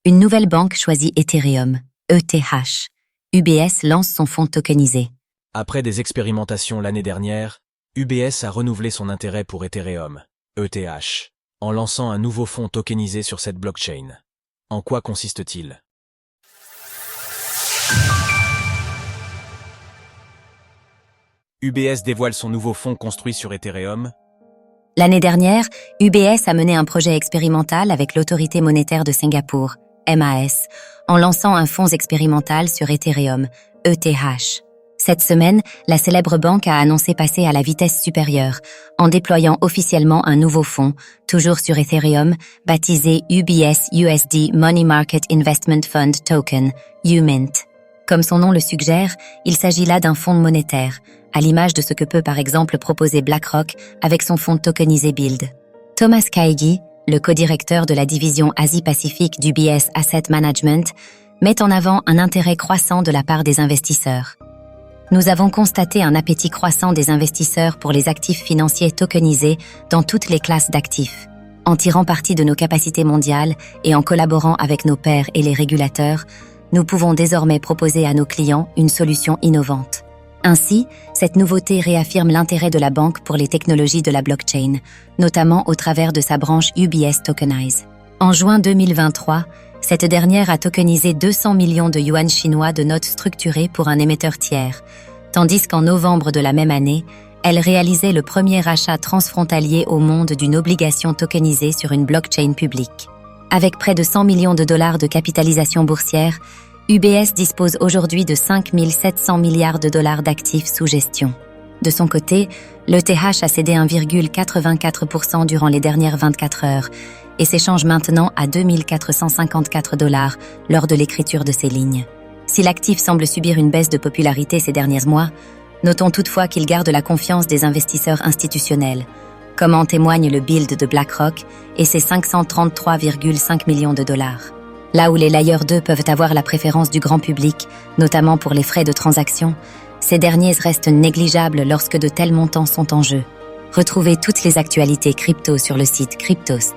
Une nouvelle banque choisit Ethereum, ETH. UBS lance son fonds tokenisé. Après des expérimentations l'année dernière, UBS a renouvelé son intérêt pour Ethereum, ETH, en lançant un nouveau fonds tokenisé sur cette blockchain. En quoi consiste-t-il? UBS dévoile son nouveau fonds construit sur Ethereum. L'année dernière, UBS a mené un projet expérimental avec l'autorité monétaire de Singapour, MAS, en lançant un fonds expérimental sur Ethereum, ETH. Cette semaine, la célèbre banque a annoncé passer à la vitesse supérieure, en déployant officiellement un nouveau fonds, toujours sur Ethereum, baptisé UBS USD Money Market Investment Fund Token, UMINT. Comme son nom le suggère, il s'agit là d'un fonds monétaire, à l'image de ce que peut par exemple proposer BlackRock avec son fonds tokenisé Build. Thomas Kaegi, le co-directeur de la division Asie-Pacifique d'UBS Asset Management, met en avant un intérêt croissant de la part des investisseurs. Nous avons constaté un appétit croissant des investisseurs pour les actifs financiers tokenisés dans toutes les classes d'actifs. En tirant parti de nos capacités mondiales et en collaborant avec nos pairs et les régulateurs, nous pouvons désormais proposer à nos clients une solution innovante. Ainsi, cette nouveauté réaffirme l'intérêt de la banque pour les technologies de la blockchain, notamment au travers de sa branche UBS Tokenize. En juin 2023, cette dernière a tokenisé 200 millions de yuan chinois de notes structurées pour un émetteur tiers, tandis qu'en novembre de la même année, elle réalisait le premier achat transfrontalier au monde d'une obligation tokenisée sur une blockchain publique. Avec près de 100 millions de dollars de capitalisation boursière, UBS dispose aujourd'hui de 5 700 milliards de dollars d'actifs sous gestion. De son côté, l'ETH a cédé 1,84% durant les dernières 24 heures et s'échange maintenant à 2 454 dollars lors de l'écriture de ces lignes. Si l'actif semble subir une baisse de popularité ces derniers mois, notons toutefois qu'il garde la confiance des investisseurs institutionnels, comme en témoigne le Build de BlackRock et ses 533,5 millions de dollars. Là où les Layer 2 peuvent avoir la préférence du grand public, notamment pour les frais de transaction, ces derniers restent négligeables lorsque de tels montants sont en jeu. Retrouvez toutes les actualités crypto sur le site cryptost.fr.